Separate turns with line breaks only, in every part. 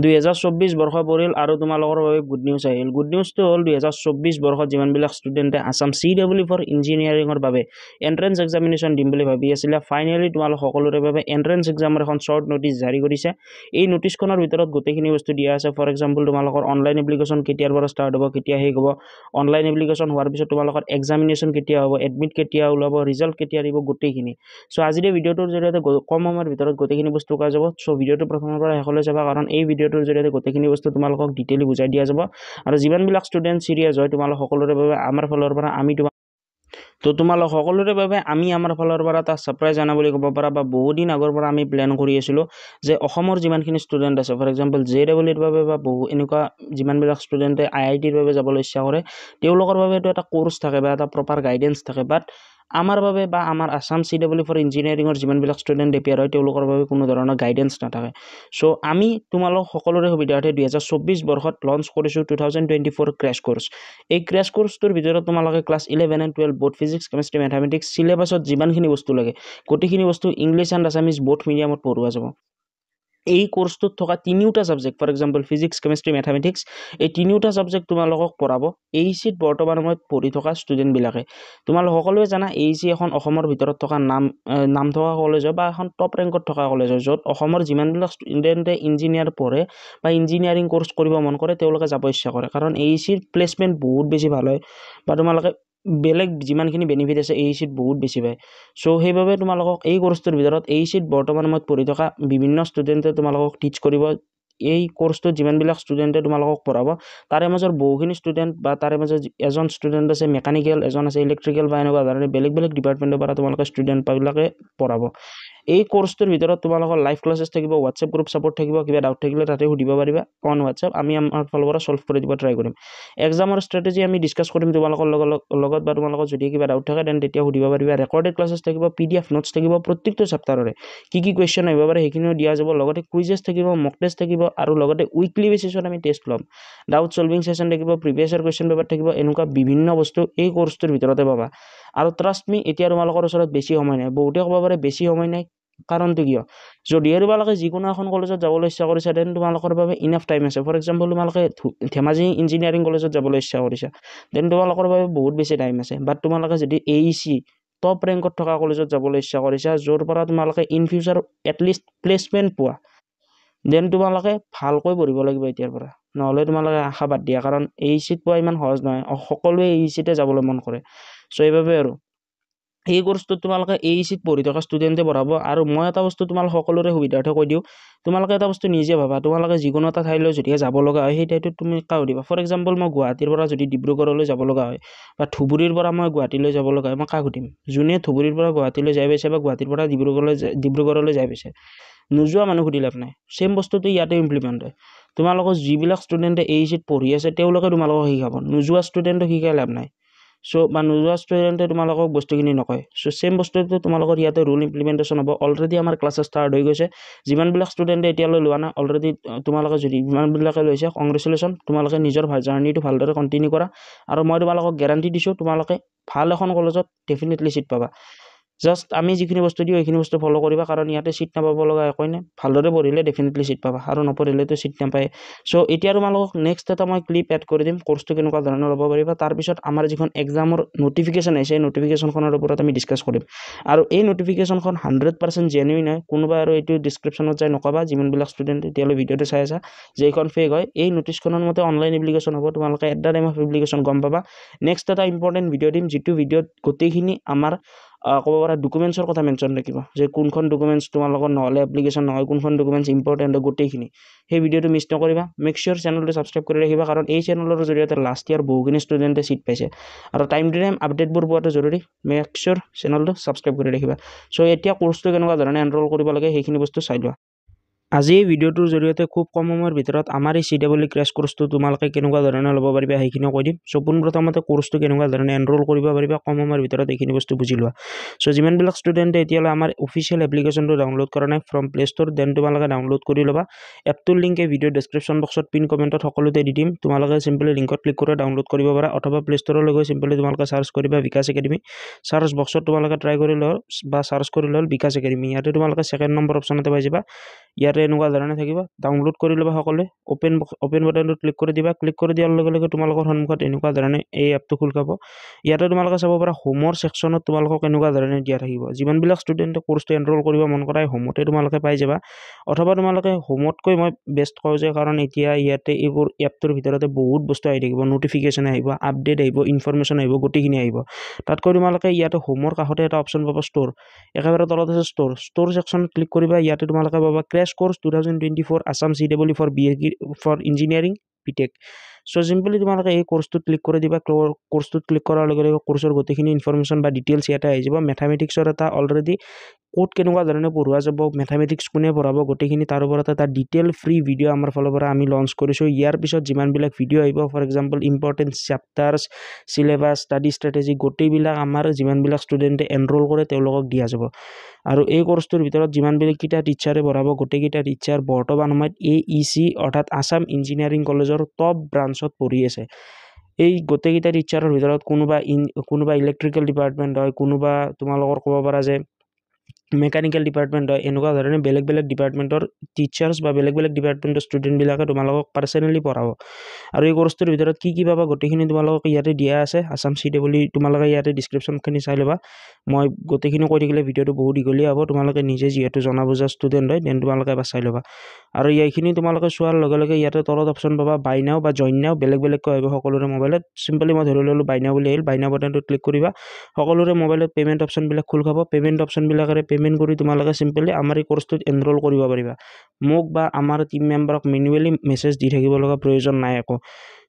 2024 বৰ্ষ পৰিল আৰু তোমালোকৰ বাবে গুড নিউজ আহিল। গুড নিউজটো হ'ল 2024 বৰ্ষত যিমানবিলাক ষ্টুডেণ্টে আছাম CW ফৰ ইঞ্জিনিয়াৰিঙৰ বাবে এণ্ট্ৰেন্স এক্সামিনেশ্যন দিম বুলি ভাবি আছিলে, ফাইনেলি তোমালোক সকলোৰে বাবে এণ্ট্ৰেন্স এক্সামৰ এখন শ্বৰ্ট নটিচ জাৰি কৰিছে। এই নটিচখনৰ ভিতৰত গোটেইখিনি বস্তু দিয়া আছে। ফৰ এক্সাম্পল তোমালোকৰ অনলাইন এপ্লিকেশ্যন কেতিয়াৰ পৰা ষ্টাৰ্ট হ'ব, কেতিয়া শেষ হ'ব, অনলাইন এপ্লিকেশ্যন হোৱাৰ পিছত তোমালোকৰ এক্সামিনেশ্যন কেতিয়া হ'ব, এডমিট কেতিয়া ওলাব, ৰিজাল্ট কেতিয়া দিব, গোটেইখিনি। চ' আজিৰ এই ভিডিঅ'টোৰ জৰিয়তে কম সময়ৰ ভিতৰত গোটেইখিনি বস্তু কোৱা যাব। চ' ভিডিঅ'টো প্ৰথমৰ পৰা শেষলৈ চাবা, কাৰণ এই ভিডিঅ'টোৰ জৰিয়তে গোটেইখিনি বস্তু তোমালোকক ডিটেইলি বুজাই দিয়া যাব। আৰু যিমানবিলাক ষ্টুডেণ্ট চিৰিয়াছ হয় তোমালোক সকলোৰে বাবে আমাৰ ফালৰ পৰা তোমালোক সকলোৰে বাবে আমি আমাৰ ফালৰ পৰা এটা ছাৰপ্ৰাইজ আনা বুলি ক'ব পাৰা, বা বহুদিন আগৰ পৰা আমি প্লেন কৰি আছিলোঁ যে অসমৰ যিমানখিনি ষ্টুডেণ্ট আছে, ফৰ এক্সাম্পল JEEৰ বাবে বা বহু এনেকুৱা যিমানবিলাক ষ্টুডেণ্টে IITৰ বাবে যাবলৈ ইচ্ছা কৰে, তেওঁলোকৰ বাবে এইটো এটা কোৰ্চ থাকে বা এটা প্ৰপাৰ গাইডেন্স থাকে। বাট আমাৰ বাবে বা আমাৰ আছাম CW ফৰ ইঞ্জিনিয়াৰিঙৰ যিমানবিলাক ষ্টুডেণ্ট এপিয়াৰ হয় তেওঁলোকৰ বাবে কোনো ধৰণৰ গাইডেন্স নাথাকে। চ' আমি তোমালোক সকলোৰে সুবিধাৰ্থে 2024 বৰ্ষত লঞ্চ কৰিছোঁ 2024 ক্ৰেছ কোৰ্চ। এই ক্ৰেছ কোৰ্চটোৰ ভিতৰত তোমালোকে class 11 and 12 both physics, chemistry, mathematics চিলেবাছত যিমানখিনি বস্তু লাগে গোটেইখিনি বস্তু ইংলিছ এণ্ড আছামিজ বোথ মিডিয়ামত পঢ়োৱা যাব। এই কোৰ্চটোত থকা তিনিওটা subject, for example physics, chemistry, mathematics, এই তিনিওটা ছাবজেক্ট তোমালোকক পঢ়াব AECত বৰ্তমান সময়ত পঢ়ি থকা ষ্টুডেণ্টবিলাকে। তোমালোক সকলোৱে জানা AEC এখন অসমৰ ভিতৰত থকা নাম থকা কলেজ হয় বা এখন টপ ৰেংকত থকা কলেজ হয়, য'ত অসমৰ যিমানবিলাক ষ্টুডেণ্টে ইঞ্জিনিয়াৰ পঢ়ে বা ইঞ্জিনিয়াৰিং কোৰ্চ কৰিব মন কৰে তেওঁলোকে যাব ইচ্ছা কৰে, কাৰণ AECৰ প্লেচমেণ্ট বহুত বেছি ভাল হয় বা তোমালোকে বেলেগ যিমানখিনি বেনিফিট আছে AECত বহুত বেছি পায়। চ' সেইবাবে তোমালোকক এই কোৰ্চটোৰ ভিতৰত AECত বৰ্তমান সময়ত পঢ়ি থকা বিভিন্ন ষ্টুডেণ্টে তোমালোকক টিচ কৰিব। এই কোৰ্চটোত যিমানবিলাক ষ্টুডেণ্টে তোমালোকক পঢ়াব তাৰে মাজৰ বহুখিনি ষ্টুডেণ্ট বা তাৰে মাজত এজন ষ্টুডেণ্ট আছে মেকানিকেল, এজন আছে ইলেক্ট্ৰিকেল বা এনেকুৱা ধৰণে বেলেগ বেলেগ ডিপাৰ্টমেণ্টৰ পৰা তোমালোকে ষ্টুডেণ্টবিলাকে পঢ়াব। এই কোৰ্চটোৰ ভিতৰত তোমালোকৰ লাইভ ক্লাছেছ থাকিব, হোৱাটছএপ গ্ৰুপ ছাপৰ্ট থাকিব, কিবা ডাউট থাকিলে তাতে সুধিব পাৰিবা অন হোৱাটছএপ, আমি আমাৰ ফালৰ পৰা ছল্ভ কৰি দিব ট্ৰাই কৰিম। এক্সামৰ ষ্ট্ৰেটেজি আমি ডিছকাছ কৰিম তোমালোকৰ লগত বা তোমালোকৰ যদি কিবা ডাউট থাকে তেন্তে তেতিয়া সুধিব পাৰিবা। ৰেকৰ্ডেড ক্লাছেছ থাকিব, PDF নোটছ থাকিব, প্ৰত্যেকটো চেপ্টাৰৰে কি কুৱেশ্যন আহিব পাৰে সেইখিনিও দিয়া যাব, লগতে কুইজেছ থাকিব, মক টেষ্ট থাকিব, আৰু লগতে উইকলি বেচিছত আমি টেষ্ট ল'ম। ডাউট ছলভিং ছেশ্যন থাকিব, প্ৰিভিয়াছ ইয়াৰ কুৱেশ্যন পেপাৰ থাকিব, এনেকুৱা বিভিন্ন বস্তু এই কোৰ্চটোৰ ভিতৰতে পাবা। আৰু ট্ৰাষ্ট মি, এতিয়া তোমালোকৰ ওচৰত বেছি সময় নাই। বহুতে ক'ব পাৰে বেছি সময় নাই, কাৰণটো কিয়? যদিহে তোমালোকে যিকোনো এখন কলেজত যাবলৈ ইচ্ছা কৰিছা দেন তোমালোকৰ বাবে ইনাফ টাইম আছে। ফৰ এক্সাম্পল তোমালোকে ধেমাজি ইঞ্জিনিয়াৰিং কলেজত যাবলৈ ইচ্ছা কৰিছা দেন তোমালোকৰ বাবে বহুত বেছি টাইম আছে। বাট তোমালোকে যদি AEC টপ ৰেংকত থকা কলেজত যাবলৈ ইচ্ছা কৰিছা, য'ৰ পৰা তোমালোকে ইন ফিউচাৰ এটলিষ্ট প্লেচমেণ্ট পোৱা, দেন তোমালোকে ভালকৈ পঢ়িব লাগিব এতিয়াৰ পৰা, নহ'লে তোমালোকে আশা বাদ দিয়া, কাৰণ AECত পোৱা ইমান সহজ নহয়। সকলোৱে AECতে যাবলৈ মন কৰে। চ' সেইবাবে আৰু এই কোৰ্চটোত তোমালোকে AECত পঢ়ি থকা ষ্টুডেণ্টে পঢ়াব। আৰু মই এটা বস্তু তোমালোক সকলোৰে সুবিধাৰ্থে কৈ দিওঁ, তোমালোকে এটা বস্তু নিজে ভাবা, তোমালোকে যিকোনো এটা ঠাইলৈ যদিহে যাব লগা হয় সেই ঠাইটোত তুমি কাক সুধিবা? ফৰ এক্সাম্পল মই গুৱাহাটীৰ পৰা যদি ডিব্ৰুগড়লৈ যাব লগা হয় বা ধুবুৰীৰ পৰা মই গুৱাহাটীলৈ যাব লগা হয়, মই কাক সুধিম? যোনে ধুবুৰীৰ পৰা গুৱাহাটীলৈ যাই পাইছে বা গুৱাহাটীৰ পৰা ডিব্ৰুগড়লৈ যাই পাইছে। নোযোৱা মানুহ সুধি লাভ নাই। চেম বস্তুটো ইয়াতে ইমপ্লিমেণ্ট হয়। তোমালোকৰ যিবিলাক ষ্টুডেণ্টে AECত পঢ়ি আছে তেওঁলোকে তোমালোকক শিকাব, নোযোৱা ষ্টুডেণ্টক শিকাই লাভ নাই। চ' বা নোযোৱা ষ্টুডেণ্টে তোমালোকক বস্তুখিনি নকয়। চ' চেম বস্তুটো তোমালোকৰ ইয়াতে ৰুল ইমপ্লিমেণ্টেশ্যন হ'ব। অলৰেডি আমাৰ ক্লাছেছ ষ্টাৰ্ট হৈ গৈছে। যিমানবিলাক ষ্টুডেণ্টে এতিয়ালৈ লোৱা নাই, অলৰেডি তোমালোকে যদি যিমানবিলাকে লৈছে কংগ্ৰেচুলেশ্যন, তোমালোকে নিজৰ জাৰ্ণিটো ভালদৰে কণ্টিনিউ কৰা। আৰু মই তোমালোকক গেৰাণ্টি দিছোঁ তোমালোকে ভাল এখন কলেজত ডেফিনেটলি ছিট পাবা। জাষ্ট আমি যিখিনি বস্তু দিওঁ এইখিনি বস্তু ফ'ল' কৰিবা, কাৰণ ইয়াতে ছিট নাপাব লগা একোৱেই নাই। ভালদৰে পঢ়িলে ডেফিনেটলি ছিট পাবা, আৰু নপঢ়িলেতো ছিট নাপায়। চ' এতিয়া তোমালোকক নেক্সট এটা মই ক্লিপ এড কৰি দিম, কোৰ্চটো কেনেকুৱা ধৰণৰ ল'ব পাৰিবা। তাৰপিছত আমাৰ যিখন এক্সামৰ নটিফিকেশ্যন আহিছে সেই নটিফিকেশ্যনখনৰ ওপৰত আমি ডিছকাছ কৰিম। আৰু এই নটিফিকেশ্যনখন 100% জেনুইন হয়। কোনোবা আৰু এইটো ডিছক্ৰিপশ্যনত যাই নক'বা যিমানবিলাক ষ্টুডেণ্ট এতিয়ালৈ ভিডিঅ'টো চাই আছা যে এইখন ফেক হয়। এই নটিচখনৰ মতে অনলাইন এপ্লিকেশ্যন হ'ব, তোমালোকে at the time of application গম পাবা। নেক্সট এটা ইম্পৰ্টেণ্ট ভিডিঅ' দিম, যিটো ভিডিঅ'ত গোটেইখিনি আমাৰ ক'ব পৰা ডকুমেণ্টছৰ কথা মেনশ্যন থাকিব, যে কোনখন ডকুমেণ্টছ তোমালোকৰ নহ'লে এপ্লিকেশ্যন নহয়, কোনখন ডকুমেণ্টছ ইম্পৰ্টেণ্ট হয়, গোটেইখিনি। সেই ভিডিঅ'টো মিছ নকৰিবা। মেক চিয়ৰ চেনেলটো ছাবস্ক্ৰাইব কৰি ৰাখিবা, কাৰণ এই চেনেলৰ জৰিয়তে লাষ্ট ইয়াৰ বহুখিনি ষ্টুডেণ্টে ছিট পাইছে। আৰু টাইম টু টাইম আপডেটবোৰ পোৱাটো জৰুৰী। মেক চিয়ৰ চেনেলটো ছাবস্ক্ৰাইব কৰি ৰাখিবা। চ' এতিয়া কোৰ্চটো কেনেকুৱা ধৰণে এনৰোল কৰিব লাগে সেইখিনি বস্তু চাই লোৱা। আজি এই ভিডিঅ'টোৰ জৰিয়তে খুব কম সময়ৰ ভিতৰত আমাৰ এই CW ক্ৰেছ কোৰ্চটো তোমালোকে কেনেকুৱা ধৰণে ল'ব পাৰিবা সেইখিনিও কৈ দিম। চ' পোনপ্ৰথমতে কোৰ্চটো কেনেকুৱা ধৰণে এনৰোল কৰিব পাৰিবা কম সময়ৰ ভিতৰত এইখিনি বস্তু বুজি লোৱা। চ' যিমানবিলাক ষ্টুডেণ্টে এতিয়ালৈ আমাৰ অফিচিয়েল এপ্লিকেশ্যনটো ডাউনলোড কৰা নাই ফ্ৰম প্লে ষ্ট'ৰ, দেন তোমালোকে ডাউনলোড কৰি ল'বা। এপটোৰ লিংক এই ভিডিঅ' ডেছক্ৰিপশ্যন বক্সত পিন কমেণ্টত সকলোতে দি দিম। তোমালোকে চিম্পলি লিংকত ক্লিক কৰি ডাউনলোড কৰিব পাৰা, অথবা প্লে ষ্ট'ৰলৈ গৈ চিম্পলি তোমালোকে চাৰ্চ কৰিবা বিকাশ একাডেমী। চাৰ্চ বক্সত তোমালোকে ট্ৰাই কৰি লওঁ বা চাৰ্চ কৰি ল'ল বিকাশ একাডেমী। ইয়াতে তোমালোকে ছেকেণ্ড নম্বৰ অপশ্যনতে পাই যাবা। ইয়াতে এনেকুৱা ধৰণে থাকিব ডাউনলোড কৰি ল'বা সকলোৱে অপেন বাটনটোত ক্লিক কৰি দিবা ক্লিক কৰি দিয়াৰ লগে লগে তোমালোকৰ সন্মুখত এনেকুৱা ধৰণে এই এপটো খোল খাব ইয়াতে তোমালোকে চাব পাৰা হোমৰ ছেকশ্যনত তোমালোকক এনেকুৱা ধৰণে দিয়া থাকিব যিমানবিলাক ষ্টুডেণ্টে কোৰ্চটো এনৰোল কৰিব মন কৰা হোমতে তোমালোকে পাই যাবা অথবা তোমালোকে হোমতকৈ মই বেষ্ট কওঁ যে কাৰণ এতিয়া ইয়াতে এইবোৰ এপটোৰ ভিতৰতে বহুত বস্তু আহি থাকিব নটিফিকেশ্যন আহিব আপডেট আহিব ইনফৰমেশ্যন আহিব গোটেইখিনি আহিব তাতকৈ তোমালোকে ইয়াতে হোমৰ কাষতে এটা অপশ্যন পাবা ষ্ট'ৰ একেবাৰে তলত আছে ষ্ট'ৰ ছেকশ্যনত ক্লিক কৰিবা ইয়াতে তোমালোকে পাবা crash course 2024 Assam CEE for for engineering BTech so simply তোমালোকে এই কোৰ্সটোত ক্লিক কৰি দিবা কোৰ্সটোত ক্লিক কৰাৰ লগে লগে কোৰ্সৰ গোটেইখিনি ইনফৰমেশ্যন বা ডিটেইলছ ইয়াতে আহি যাব ম্যাথমেটিক্সৰ এটা অলৰেডি কোড কেনেকুৱা ধৰণে পঢ়োৱা যাব ম্যাথমেটিক্স কোনে পঢ়াব গোটেইখিনি তাৰ ওপৰত এটা ডিটেইল ফ্ৰী ভিডিঅ' আমাৰ ফালৰ পৰা আমি লঞ্চ কৰিছোঁ ইয়াৰ পিছত যিমানবিলাক ভিডিঅ' আহিব for example important chapters syllabus study strategy গোটেইবিলাক আমাৰ যিমানবিলাক ষ্টুডেণ্টে এনৰোল কৰে তেওঁলোকক দিয়া যাব আৰু এই কোৰ্সটোৰ ভিতৰত যিমানবিলাক কিটা টিচাৰে পঢ়াব গোটেইকেইটা টিচাৰ বৰ্তমান সময়ত AEC অৰ্থাৎ আসাম ইঞ্জিনিয়াৰিং কলেজৰ টপ ব্ৰাঞ্চত পঢ়ি আছে এই গোটেইকেইটা টিচাৰৰ ভিতৰত কোনোবা ইলেক্ট্ৰিকেল ডিপাৰ্টমেণ্ট হয় কোনোবা তোমালোকৰ ক'ব পাৰা যে মেকানিকেল ডিপাৰ্টমেণ্ট হয় এনেকুৱা ধৰণে বেলেগ বেলেগ ডিপাৰ্টমেণ্টৰ টিচাৰ্ছ বা বেলেগ বেলেগ ডিপাৰ্টমেণ্টৰ ষ্টুডেণ্টবিলাকে তোমালোকক পাৰ্চনেলি পঢ়াব আৰু এই কোৰ্সটোৰ ভিতৰত কি পাবা গোটেইখিনি তোমালোকক ইয়াতে দিয়া আছে আসাম CEE তোমালোকে ইয়াতে ডিছক্ৰিপশ্যনখিনি চাই ল'বা মই গোটেইখিনি কৈ থাকিলে ভিডিঅ'টো বহুত দীঘলীয়া হ'ব তোমালোকে নিজে যিহেতু জনা বুজা ষ্টুডেণ্ট হয় দেন তোমালোকে এবাৰ চাই ল'বা আৰু এইখিনি তোমালোকে চোৱাৰ লগে লগে ইয়াতে তলত অপশ্যন পাবা বাই নাও বা জইন নাও বেলেগ বেলেগকৈ আহিব সকলোৰে মোবাইলত চিম্পলি মই ধৰি ল'লোঁ বাই নাও বুলি আহিল বাই নাও বাটনটোত ক্লিক কৰিবা সকলোৰে মোবাইলত পে'মেণ্ট অপশ্যনবিলাক খোল খাব পে'মেণ্ট অপশ্যনবিলাকেৰে পে'মেণ্ট কৰি তোমালোকে চিম্পলি আমাৰ এই কোৰ্সটোত এনৰোল কৰিব পাৰিবা মোক বা আমাৰ টিম মেম্বাৰক মেনুৱেলি মেছেজ দি থাকিব লগা প্ৰয়োজন নাই একো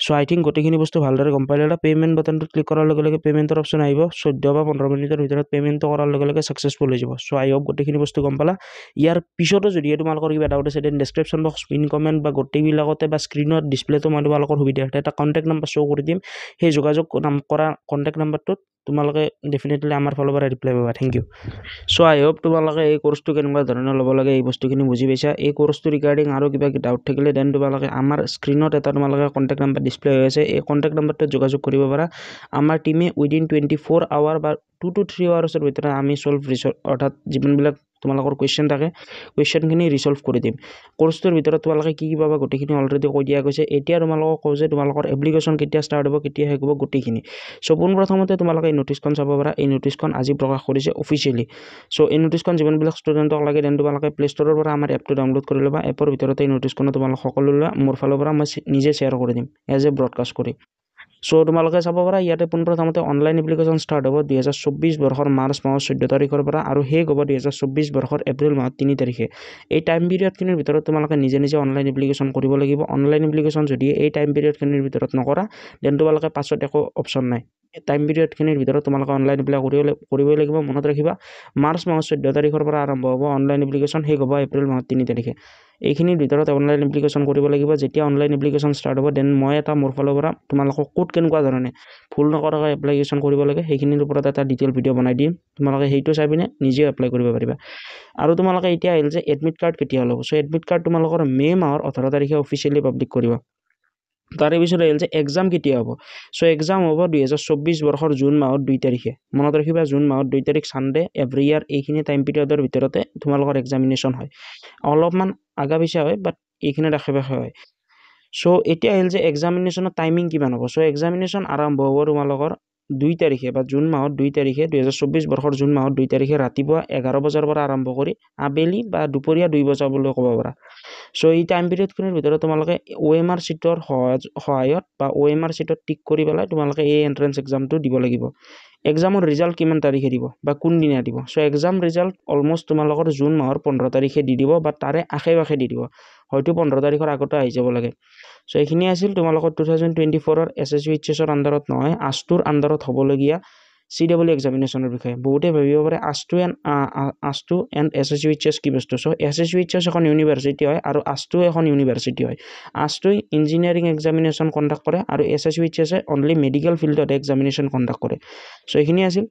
সো আই থিংক গোটেইখিনি বস্তু ভালদৰে গম পাই ল'লা পে'মেণ্ট বাটনটোত ক্লিক কৰাৰ লগে লগে পে'মেণ্টৰ অপশ্যন আহিব 14 বা 15 মিনিটৰ ভিতৰত পে'মেণ্টটো কৰাৰ লগে লগে ছাকচেছফুল হৈ যাব সো আই হোপ গোটেইখিনি বস্তু গম পালা ইয়াৰ পিছতো যদি তোমালোকৰ কিবা ডাউট আছে then description box pin comment বা গোটেইবিলাকতে বা স্ক্ৰীনত ডিছপ্লেটো মই তোমালোকৰ সুবিধাৰ্থে এটা কণ্টেক্ট নম্বৰ শ্ব' কৰি দিম সেই যোগাযোগ কৰা কণ্টেক্ট নম্বৰটোত তোমালোকে ডেফিনেটলি আমাৰ ফালৰ পৰা ৰিপ্লাই পাবা থেংক ইউ সো আই হোপ তোমালোকে এই কোৰ্সটো কেনেকুৱা ধৰণে ল'ব লাগে এই বস্তুখিনি বুজি পাইছা এই কোৰ্সটো ৰিগাৰ্ডিং আৰু কিবা ডাউট থাকিলে দেন তোমালোকে আমাৰ স্ক্ৰীনত এটা তোমালোকে কণ্টেক্ট নম্বৰ ডিছপ্লে হৈ আছে এই কণ্টেক্ট নম্বৰটোত যোগাযোগ কৰিব পাৰা আমাৰ টিমে উইদিন 24 আৱাৰ বা 2 to 3 আৱাৰ্ছৰ ভিতৰত আমি অৰ্থাৎ যিমানবিলাক তোমালোকৰ কুৱেশ্যন থাকে কুৱেশ্যনখিনি ৰিছল্ভ কৰি দিম কোৰ্সটোৰ ভিতৰত তোমালোকে কি পাবা গোটেইখিনি অলৰেডি কৈ দিয়া গৈছে এতিয়া তোমালোকক কওঁ যে তোমালোকৰ এপ্লিকেশ্যন কেতিয়া ষ্টাৰ্ট হ'ব কেতিয়া শেষ হ'ব গোটেইখিনি সো পোনপ্ৰথমতে তোমালোকে এই নোটিছখন চাব পাৰা এই নোটিছখন আজি প্ৰকাশ কৰিছে অফিচিয়েলি সো এই নোটিছখন যিমানবিলাক ষ্টুডেণ্টক লাগে দেন তোমালোকে প্লে ষ্ট'ৰৰ পৰা আমাৰ এপটো ডাউনলোড কৰি ল'বা এপৰ ভিতৰতে এই নোটিছখনো তোমালোক সকলোলৈ মোৰ ফালৰ পৰা মই নিজে শ্বেয়াৰ কৰি দিম এজ এ ব্ৰডকাষ্ট কৰি সো তোমালোকে চাব পাৰা ইয়াতে পোনপ্ৰথমতে অনলাইন এপ্লিকেশ্যন ষ্টাৰ্ট হ'ব 2024 বৰ্ষৰ মাৰ্চ মাহৰ 14 তাৰিখৰ পৰা আৰু শেষ হ'ব 2024 বৰ্ষৰ এপ্ৰিল মাহৰ 3 তাৰিখে এই টাইম পিৰিয়ডখিনিৰ ভিতৰত তোমালোকে নিজে নিজে অনলাইন এপ্লিকেশ্যন কৰিব লাগিব অনলাইন এপ্লিকেশ্যন যদি এই টাইম পিৰিয়ডখিনিৰ ভিতৰত নকৰা দেন তোমালোকে পাছত একো অপশ্যন নাই টাইম পিৰিয়ডখিনিৰ ভিতৰত তোমালোকে অনলাইন এপ্লাই কৰিবই লাগিব মনত ৰাখিবা মাৰ্চ মাহৰ 14 তাৰিখৰ পৰা আৰম্ভ হ'ব অনলাইন এপ্লিকেশ্যন শেষ হ'ব এপ্ৰিল মাহৰ 3 তাৰিখে এইখিনিৰ ভিতৰত অনলাইন এপ্লিকেশ্যন কৰিব লাগিব যেতিয়া অনলাইন এপ্লিকেশ্যন ষ্টাৰ্ট হ'ব দেন মই এটা মোৰ ফালৰ পৰা তোমালোকক ক'ত কেনেকুৱা ধৰণে ভুল নকৰাকৈ এপ্লিকেশ্যন কৰিব লাগে সেইখিনিৰ ওপৰত এটা ডিটেইল ভিডিঅ' বনাই দিম তোমালোকে সেইটো চাই পিনে নিজেও এপ্লাই কৰিব পাৰিবা আৰু তোমালোকে এতিয়া আহিল যে এডমিট কাৰ্ড কেতিয়া ল'ব সো এডমিট কাৰ্ড তোমালোকৰ মে মাহৰ 18 তাৰিখে অফিচিয়েলি পাব্লিক কৰিব তাৰে পিছত আহিল যে এক্সাম কেতিয়া হ'ব সো এক্সাম হ'ব 2024 বৰ্ষৰ জুন মাহৰ 2 তাৰিখে মনত ৰাখিবা জুন মাহৰ 2 তাৰিখ ছানডে এভৰি ইয়াৰ এইখিনি টাইম পিৰিয়ডৰ ভিতৰতে তোমালোকৰ এক্সামিনেশ্যন হয় অলপমান আগা পিছা হয় বাট এইখিনি আশে-পাশে হয় সো এতিয়া আহিল যে এক্সামিনেশ্যনৰ টাইমিং কিমান হ'ব সো এক্সামিনেশ্যন আৰম্ভ হ'ব তোমালোকৰ 2 তাৰিখে বা জুন মাহৰ 2 তাৰিখে 2024 বৰ্ষৰ জুন মাহৰ 2 তাৰিখে ৰাতিপুৱা 11 বজাৰ পৰা আৰম্ভ কৰি আবেলি বা দুপৰীয়া 2 বজা বুলি ক'ব পাৰা সো এই টাইম পিৰিয়ডখিনিৰ ভিতৰত তোমালোকে OMR চিটৰ সহায়ত বা OMR চিটত টিক কৰি পেলাই তোমালোকে এই এন্ট্ৰেন্স এক্সামটো দিব লাগিব এক্সামৰ ৰিজাল্ট কিমান তাৰিখে দিব বা কোন দিনা দিব সো এক্সাম ৰিজাল্ট অলমোষ্ট তোমালোকৰ জুন মাহৰ 15 তাৰিখে দি দিব বা তাৰে আশে-পাশে দি দিব হয়তো 15 তাৰিখৰ আগতে আহি যাব লাগে সো এইখিনি আছিল তোমালোকৰ 2024 ৰ SSUHS ৰ আন্ডাৰত নহয় আষ্টুৰ আন্ডাৰত হ'বলগীয়া CEE এক্সামিনেশ্যনৰ বিষয়ে বহুতে ভাবিব পাৰে আষ্টু এণ্ড SSUHS কি বস্তু সো SSUHS এখন ইউনিভাৰ্চিটি হয় আৰু আষ্টু এখন ইউনিভাৰ্চিটি হয় আষ্টু ইঞ্জিনিয়াৰিং এক্সামিনেশ্যন কণ্ডাক্ট কৰে আৰু SSUHS অনলি মেডিকেল ফিল্ডত এক্সামিনেশ্যন কণ্ডাক্ট কৰে সো এইখিনি আছিল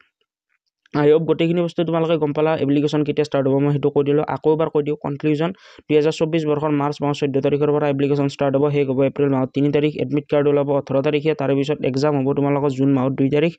আই হোপ গোটেইখিনি বস্তু তোমালোকে গম পালা এপ্লিকেশ্যন কেতিয়া ষ্টাৰ্ট হ'ব মই সেইটো কৈ দিলোঁ আকৌ এবাৰ কৈ দিওঁ কনক্লুজন 2024 বৰ্ষৰ মাৰ্চ মাহৰ 14 তাৰিখৰ পৰা এপ্লিকেশ্যন ষ্টাৰ্ট হ'ব শেষ হ'ব এপ্ৰিল মাহত 3 তাৰিখ এডমিট কাৰ্ড ওলাব 18 তাৰিখে তাৰপিছত এক্সাম হ'ব তোমালোকৰ জুন মাহত 2 তাৰিখ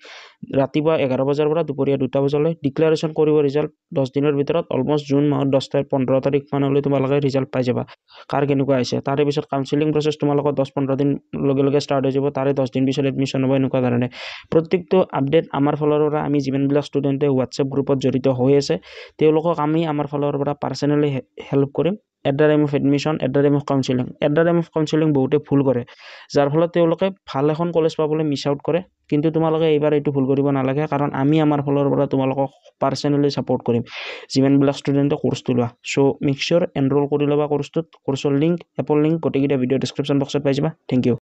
ৰাতিপুৱা 11 বজাৰ পৰা দুপৰীয়া 2টা বজালৈ ডিক্লাৰেশ্যন কৰিব ৰিজাল্ট 10 দিনৰ ভিতৰত অলমষ্ট জুন মাহত 15 তাৰিখ মানলৈ তোমালোকে ৰিজাল্ট পাই যাবা কাৰ কেনেকুৱা হৈছে তাৰে পিছত কাউন্সেলিং প্ৰচেছ তোমালোকৰ 10-15 দিন লগে ষ্টাৰ্ট হৈ যাব তাৰে 10 দিন পিছত এডমিশ্যন হ'ব এনেকুৱা ধৰণে প্ৰত্যেকটো আপডেট আমাৰ ফালৰ পৰা আমি যিমানবিলাক ষ্টুডেণ্টে হোৱাটছএপ গ্ৰুপত জড়িত হৈ আছে তেওঁলোকক আমি আমাৰ ফালৰ পৰা পাৰ্চনেলি হেল্প কৰিম at the time of admission at the time of counselling বহুতে ভুল কৰে যাৰ ফলত তেওঁলোকে ভাল এখন কলেজ পাবলৈ মিছ আউট কৰে কিন্তু তোমালোকে এইবাৰ এইটো ভুল কৰিব নালাগে কাৰণ আমি আমাৰ ফালৰ পৰা তোমালোকক পাৰ্চনেলি ছাপোৰ্ট কৰিম যিমানবিলাক ষ্টুডেণ্টে কোৰ্চটো লোৱা চ' মেক চিয়ৰ এনৰোল কৰি ল'বা কোৰ্চটোত কোৰ্চৰ লিংক এপৰ লিংক গোটেইকেইটা ভিডিঅ' ডেছক্ৰিপশ্যন বক্সত পাই যাবা থেংক ইউ